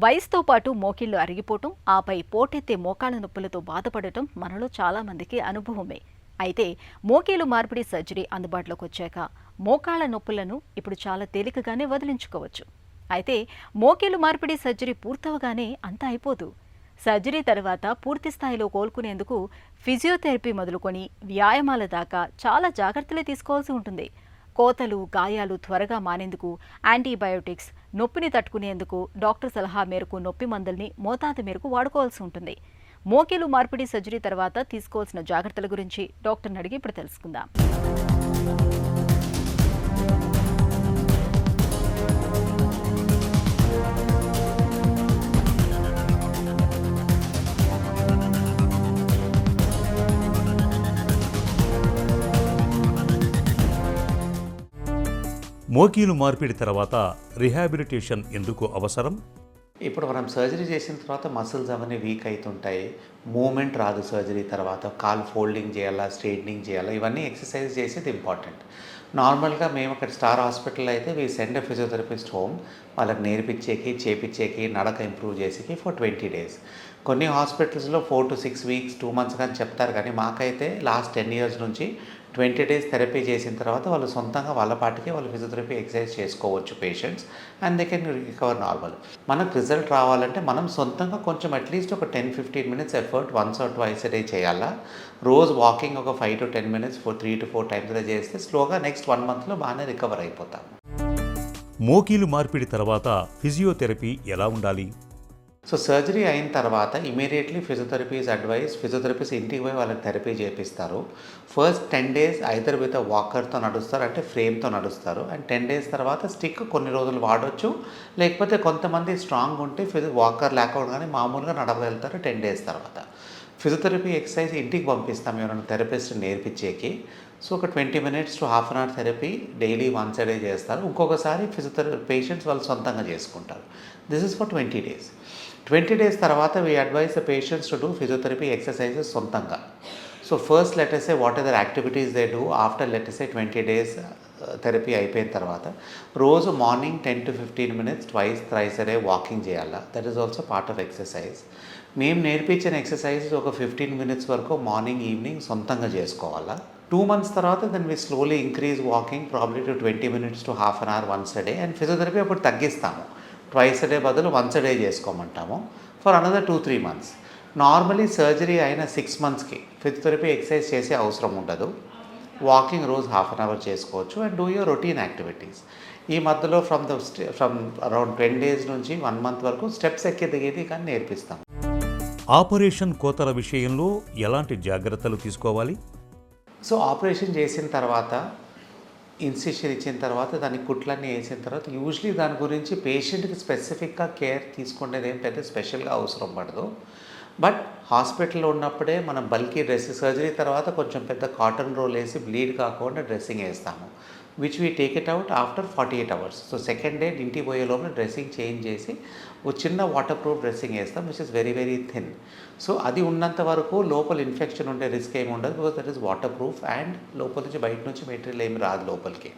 వయసుతో పాటు మోకిళ్లు అరిగిపోవటం, ఆపై పోటెత్తే మోకాళ్ల నొప్పులతో బాధపడటం మనలో చాలా మందికి అనుభవమే. అయితే మోకీలు మార్పిడి సర్జరీ అందుబాటులోకి వచ్చాక మోకాళ్ల నొప్పులను ఇప్పుడు చాలా తేలికగానే వదిలించుకోవచ్చు. అయితే మోకీలు మార్పిడి సర్జరీ పూర్తవగానే అంతా అయిపోదు. సర్జరీ తర్వాత పూర్తి స్థాయిలో కోలుకునేందుకు ఫిజియోథెరపీ మొదలుకొని వ్యాయామాల దాకా చాలా జాగ్రత్తలే తీసుకోవాల్సి ఉంటుంది. కోతలు, గాయాలు త్వరగా మానేందుకు యాంటీబయోటిక్స్, నొప్పిని తట్టుకునేందుకు డాక్టర్ సలహా మేరకు నొప్పి మందుల్ని మోతాదు మేరకు వాడుకోవాల్సి ఉంటుంది. మోకీలు మార్పిడి సర్జరీ తర్వాత తీసుకోవాల్సిన జాగ్రత్తల గురించి డాక్టర్ని అడిగి ఇప్పుడు తెలుసుకుందాం. మోకీలు మార్పిడి తర్వాత రిహాబిలిటేషన్ ఎందుకు అవసరం? ఇప్పుడు మనం సర్జరీ చేసిన తర్వాత మసిల్స్ అవన్నీ వీక్ అవుతుంటాయి, మూమెంట్ రాదు. సర్జరీ తర్వాత కాల్ ఫోల్డింగ్ చేయాలా, స్ట్రైట్నింగ్ చేయాలా, ఇవన్నీ ఎక్సర్సైజ్ చేసేది ఇంపార్టెంట్. నార్మల్గా మేము అక్కడ స్టార్ హాస్పిటల్ అయితే we send a physiotherapist home, వాళ్ళకి నేర్పించేకి, చేపించేకి, నడక ఇంప్రూవ్ చేసేకి ఫర్ 20 days. కొన్ని హాస్పిటల్స్లో 4 to 6 weeks, 2 months కానీ చెప్తారు. కానీ మాకైతే లాస్ట్ 10 years నుంచి 20 days థెరపీ చేసిన తర్వాత వాళ్ళు సొంతంగా వాళ్ళ పాటికి వాళ్ళు ఫిజియోథెరపీ ఎక్సర్సైజ్ చేసుకోవచ్చు patients, and they can recover normal. మనకు రిజల్ట్ రావాలంటే మనం సొంతంగా కొంచెం అట్లీస్ట్ ఒక 10-15 minutes effort once or twice day చేయాలా. రోజు వాకింగ్ ఒక 5 to 10 minutes 3 to 4 times చేస్తే స్లోగా నెక్స్ట్ 1 monthలో బాగానే రికవర్ అయిపోతాము. మోకీలు మార్పిడి తర్వాత ఫిజియోథెరపీ ఎలా ఉండాలి? సో సర్జరీ అయిన తర్వాత immediately physiotherapy is advice. Physiotherapies ఇంటికి పోయి వాళ్ళకి థెరపీ చేపిస్తారు. ఫస్ట్ 10 days ఐదర్ విత్ వాకర్తో నడుస్తారు, అంటే ఫ్రేమ్తో నడుస్తారు. అండ్ 10 days తర్వాత స్టిక్ కొన్ని రోజులు వాడవచ్చు, లేకపోతే కొంతమంది స్ట్రాంగ్ ఉంటే వాకర్ లేకుండా కానీ మామూలుగా నడవగలుగుతారు 10 days తర్వాత. ఫిజియోథెరపీ ఎక్సర్సైజ్ ఇంటికి పంపిస్తాం ఎవరైనా థెరపిస్ట్ నేర్పించేకి. సో ఒక 20 minutes to half an hour therapy daily once a day చేస్తారు. ఇంకొకసారి ఫిజియోథెరపీ పేషెంట్స్ వాళ్ళు సొంతంగా చేసుకుంటారు. This is for 20 days. 20 days తర్వాత we advise the patients to do physiotherapy exercises సొంతంగా. So first let us say what are their activities they do after let us say 20 days therapy అయిపోయిన తర్వాత. రోజు morning 10 to 15 minutes thrice a day walking చేయాలా. That is also part of exercise. మేము నేర్పించిన exercise ఒక 15 minutes వరకు morning evening సొంతంగా చేసుకోవాలా. 2 months తర్వాత then we slowly increase walking probably to 20 minutes to half an hour once a day. And physiotherapy అప్పుడు తగ్గిస్తాము, ట్వైస్ a day బదులు వన్స్ a day చేసుకోమంటాము for another 2-3 months. Normally surgery అయిన 6 monthsకి physiotherapy exercise చేసే అవసరం ఉండదు. Walking రోజు half an hour చేసుకోవచ్చు and do your routine activities. ఈ మధ్యలో ఫ్రమ్ అరౌండ్ 10 days నుంచి 1 month వరకు స్టెప్స్ ఎక్కి దిగేది కానీ నేర్పిస్తాం. ఆపరేషన్ కోతల విషయంలో ఎలాంటి జాగ్రత్తలు తీసుకోవాలి? సో ఆపరేషన్ చేసిన తర్వాత ఇన్సిషన్ ఇచ్చిన తర్వాత దానికి కుట్లన్నీ వేసిన తర్వాత యూజువలీ దాని గురించి పేషెంట్కి స్పెసిఫిక్గా కేర్ తీసుకునేది ఏం పెద్ద స్పెషల్గా అవసరం పడదు. బట్ హాస్పిటల్లో ఉన్నప్పుడే మనం బల్కీ సర్జరీ తర్వాత కొంచెం పెద్ద కాటన్ రోల్ వేసి బ్లీడ్ కాకుండా డ్రెస్సింగ్ వేస్తాము, which we take it out after 48 hours. So second day ఇంటికి పోయే లోపల డ్రెస్సింగ్ చేంజ్ చేసి ఒక చిన్న వాటర్ ప్రూఫ్ డ్రెస్సింగ్ వేస్తాం, which is very very thin. So అది ఉన్నంత వరకు లోపల ఇన్ఫెక్షన్ ఉండే రిస్క్ ఏమి ఉండదు, because that is water proof and లోపల నుంచి బయట నుంచి మెటీరియల్ ఏమి రాదు లోపలికి.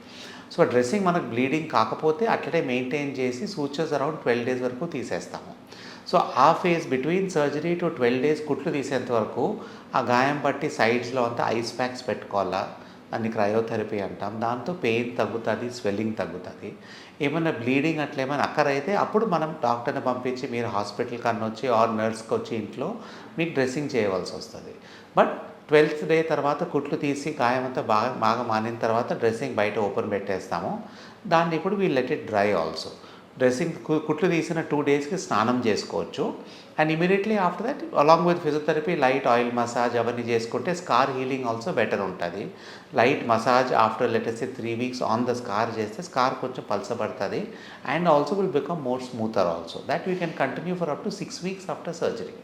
సో డ్రెస్సింగ్ మనకు బ్లీడింగ్ కాకపోతే అట్లనే మెయింటైన్ చేసి సూచర్స్ అరౌండ్ 12 days వరకు తీసేస్తాము. సో ఆ phase between surgery to 12 days కుట్లు తీసేంత వరకు ఆ గాయం బట్టి సైడ్స్లో అంతా ఐస్ ప్యాక్స్ పెట్టుకోవాలా, దాన్ని క్రయోథెరపీ అంటాం. దాంతో పెయిన్ తగ్గుతుంది, స్వెల్లింగ్ తగ్గుతుంది. ఏమైనా బ్లీడింగ్ అట్లా ఏమైనా అక్కరైతే అప్పుడు మనం డాక్టర్ని పంపించి మీరు హాస్పిటల్కి వచ్చి ఆర్ నర్స్కి వచ్చి ఇంట్లో మీకు డ్రెస్సింగ్ చేయవలసి వస్తుంది. బట్ 12th day తర్వాత కుట్లు తీసి గాయం అంతా బాగా మానిన తర్వాత డ్రెస్సింగ్ బయట ఓపెన్ పెట్టేస్తాము. దాన్ని ఇప్పుడు we let it dry also. Dressing కుట్లు తీసిన 2 daysకి స్నానం చేసుకోవచ్చు. And immediately after that along with physiotherapy light oil massage అవన్నీ చేసుకుంటే స్కార్ హీలింగ్ ఆల్సో బెటర్ ఉంటుంది. Light massage after let us say 3 weeks on the scar చేస్తే స్కార్ కొంచెం పలసబడుతుంది and also will become more smoother also. That we can continue for up to 6 weeks after surgery.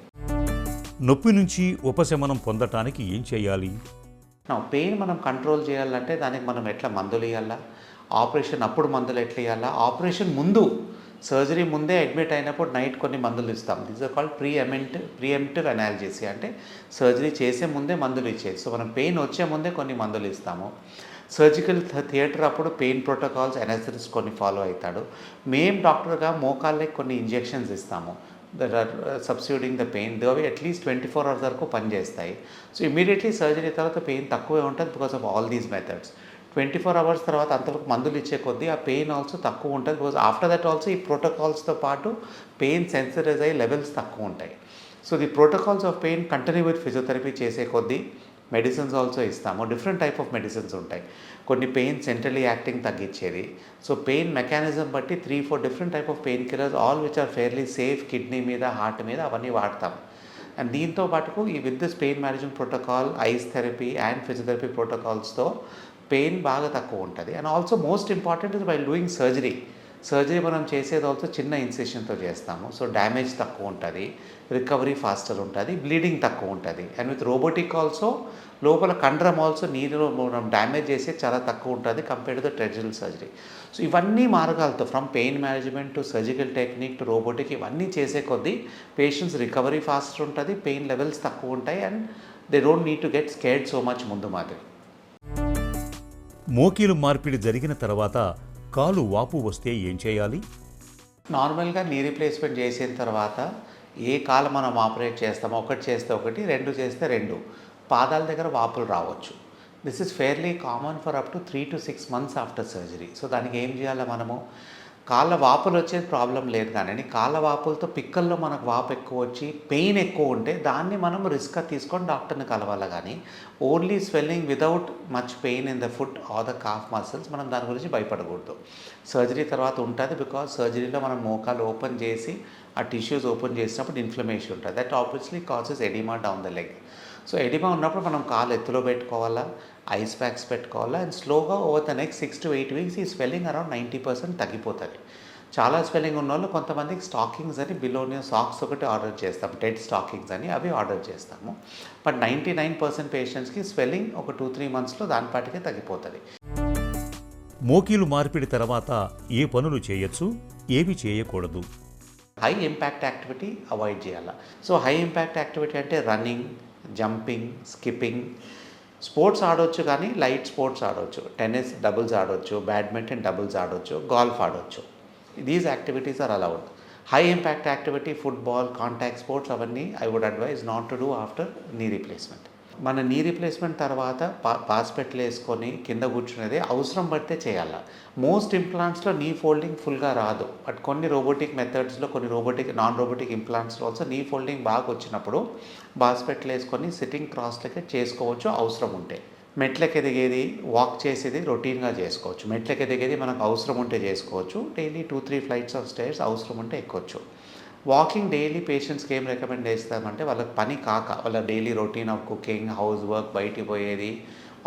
నొప్పి నుంచి ఉపశమనం పొందటానికి ఏం చేయాలి? పెయిన్ మనం కంట్రోల్ చేయాలంటే దానికి మనం ఎట్లా మందులు ఇవ్వాలా, ఆపరేషన్ అప్పుడు మందులు ఎట్లా ఇవ్వాలా, ఆపరేషన్ ముందు సర్జరీ ముందే అడ్మిట్ అయినప్పుడు నైట్ కొన్ని మందులు ఇస్తాం. దీస్ ఆర్ కాల్డ్ ప్రీఎంప్టివ్ అనాల్జెసియా, అంటే సర్జరీ చేసే ముందే మందులు ఇచ్చేది. సో మనం పెయిన్ వచ్చే ముందే కొన్ని మందులు ఇస్తాము. సర్జికల్ థియేటర్ అప్పుడు పెయిన్ ప్రోటోకాల్స్ ఎనస్థెటిస్ట్ కొన్ని ఫాలో అవుతాడు. మేము డాక్టర్గా మోకాళ్ళకి కొన్ని ఇంజెక్షన్స్ ఇస్తాము that are substituting the pain. అవి అట్లీస్ట్ 24 hours వరకు పనిచేస్తాయి. సో ఇమీడియట్లీ సర్జరీ తర్వాత పెయిన్ తక్కువే ఉంటుంది because of all these methods. 24 hours తర్వాత అంతవరకు మందులు ఇచ్చే కొద్దీ ఆ పెయిన్ ఆల్సో తక్కువ ఉంటుంది బికాజ్ ఆఫ్టర్ దట్ ఆల్సో ఈ ప్రోటోకాల్స్తో పాటు పెయిన్ సెన్సిటైజ్ అయ్యి లెవెల్స్ తక్కువ ఉంటాయి. So the protocols of pain continue with physiotherapy చేసే కొద్దీ మెడిసిన్స్ ఆల్సో ఇస్తాము. డిఫరెంట్ టైప్ ఆఫ్ మెడిసిన్స్ ఉంటాయి. కొన్ని పెయిన్ సెంట్రలీ యాక్టింగ్ తగ్గించేది. సో పెయిన్ మెకానిజం బట్టి 3-4 different type of pain killers all which are fairly safe kidney మీద heart మీద అవన్నీ వాడతాం. అండ్ దీంతో పాటుకు ఈ with this pain management protocol ice therapy and physiotherapy ప్రోటోకాల్స్తో పెయిన్ బాగా తక్కువ ఉంటుంది. And also most important is by doing surgery మనం చేసేది ఆల్సో చిన్న ఇన్సిషన్తో చేస్తాము. సో డ్యామేజ్ తక్కువ ఉంటుంది, రికవరీ ఫాస్టర్ ఉంటుంది, బ్లీడింగ్ తక్కువ ఉంటుంది. అండ్ విత్ రోబోటిక్ ఆల్సో లోపల కండరం ఆల్సో నీరులో మనం డ్యామేజ్ చేసేది చాలా తక్కువ ఉంటుంది compared to traditional surgery. So ఇవన్నీ మార్గాలతో from pain management to surgical technique to robotic ఇవన్నీ చేసే కొద్దీ పేషెంట్స్ రికవరీ ఫాస్టర్ ఉంటుంది, పెయిన్ లెవెల్స్ తక్కువ ఉంటాయి and they don't need to get scared so much ముందు మాదిరి. మోకీలు మార్పిడి జరిగిన తర్వాత కాలు వాపు వస్తే ఏం చేయాలి? నార్మల్గా నీ రీప్లేస్మెంట్ చేసిన తర్వాత ఏ కాలు మనం ఆపరేట్ చేస్తామో ఒకటి చేస్తే ఒకటి, 2 చేస్తే 2 పాదాల దగ్గర వాపులు రావచ్చు. This is fairly common for up to 3 to 6 months after surgery. So దానికి ఏం చేయాలి మనము? కాళ్ళ వాపులు వచ్చేది ప్రాబ్లం లేదు కానీ కాళ్ళ వాపులతో పిక్కల్లో మనకు వాపు ఎక్కువ వచ్చి పెయిన్ ఎక్కువ ఉంటే దాన్ని మనం రిస్క్గా తీసుకొని డాక్టర్ని కలవాలి. కానీ only swelling without much pain in the foot or the calf muscles మనం దాని గురించి భయపడకూడదు. సర్జరీ తర్వాత ఉంటుంది బికాజ్ సర్జరీలో మనం మోకాలు ఓపెన్ చేసి ఆ టిష్యూస్ ఓపెన్ చేసినప్పుడు ఇన్ఫ్లమేషన్ ఉంటుంది. That obviously causes oedema down the leg. So oedema ఉన్నప్పుడు మనం కాలు ఎత్తులో పెట్టుకోవాలా, ఐస్ ప్యాక్స్ పెట్టుకోవాలా అండ్ స్లోగా over the next 6 to 8 weeks ఈ స్వెల్లింగ్ అరౌండ్ 90% తగ్గిపోతుంది. చాలా స్వెల్లింగ్ ఉన్న వాళ్ళు కొంతమందికి స్టాకింగ్స్ అని బిలోనియా సాక్స్ ఒకటి ఆర్డర్ చేస్తాం, డెడ్ స్టాకింగ్స్ అని అవి ఆర్డర్ చేస్తాము. బట్ 99% పేషెంట్స్కి స్వెల్లింగ్ ఒక 2-3 monthsలో దానిపాటికే తగ్గిపోతుంది. మోకీలు మార్పిడి తర్వాత ఏ పనులు చేయొచ్చు, ఏవి చేయకూడదు? హై ఇంపాక్ట్ యాక్టివిటీ అవాయిడ్ చేయాలి. సో హై ఇంపాక్ట్ యాక్టివిటీ అంటే రన్నింగ్, జంపింగ్, స్కిప్పింగ్. స్పోర్ట్స్ ఆడవచ్చు కానీ లైట్ స్పోర్ట్స్ ఆడవచ్చు. టెన్నిస్ డబుల్స్ ఆడవచ్చు, బ్యాడ్మింటన్ డబుల్స్ ఆడవచ్చు, గాల్ఫ్ ఆడవచ్చు. These activities are allowed. High impact activity football, contact sports అవన్నీ I would advise not to do after knee replacement. మన knee replacement తర్వాత పాస్పెట్లు వేసుకొని కింద కూర్చునేది అవసరం పడితే చేయాలి. మోస్ట్ ఇంప్లాంట్స్లో నీ ఫోల్డింగ్ ఫుల్గా రాదు. బట్ కొన్ని రోబోటిక్ మెథడ్స్లో, కొన్ని నాన్ రోబోటిక్ ఇంప్లాంట్స్లో ఆల్సో నీ ఫోల్డింగ్ బాగా వచ్చినప్పుడు పాస్పెట్లు వేసుకొని సిట్టింగ్ క్రాస్లకి చేసుకోవచ్చు అవసరం ఉంటే. మెట్లకి ఎదిగేది, వాక్ చేసేది రొటీన్గా చేసుకోవచ్చు. మెట్లకి ఎదిగేది మనకు అవసరం ఉంటే చేసుకోవచ్చు. డైలీ 2-3 flights ఆఫ్ స్టైర్స్ అవసరం ఉంటే ఎక్కొచ్చు. వాకింగ్ డైలీ పేషెంట్స్కి ఏం రికమెండ్ చేస్తామంటే వాళ్ళకి పని కాక, వాళ్ళ daily routine of cooking, house work, బయటికి పోయేది,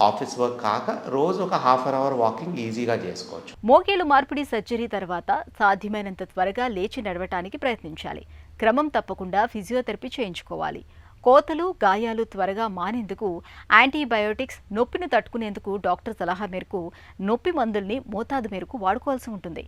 ఆఫీస్ వర్క్ కాక రోజు ఒక 1/2 hour వాకింగ్ ఈజీగా చేసుకోవచ్చు. మోకాలు మార్పిడి సర్జరీ తర్వాత సాధ్యమైనంత త్వరగా లేచి నడవటానికి ప్రయత్నించాలి. క్రమం తప్పకుండా ఫిజియోథెరపీ చేయించుకోవాలి. కోతలు, గాయాలు త్వరగా మానేందుకు యాంటీబయోటిక్స్, నొప్పిని తట్టుకునేందుకు డాక్టర్ సలహా మేరకు నొప్పి మందుల్ని మోతాదు మేరకు వాడుకోవాల్సి ఉంటుంది.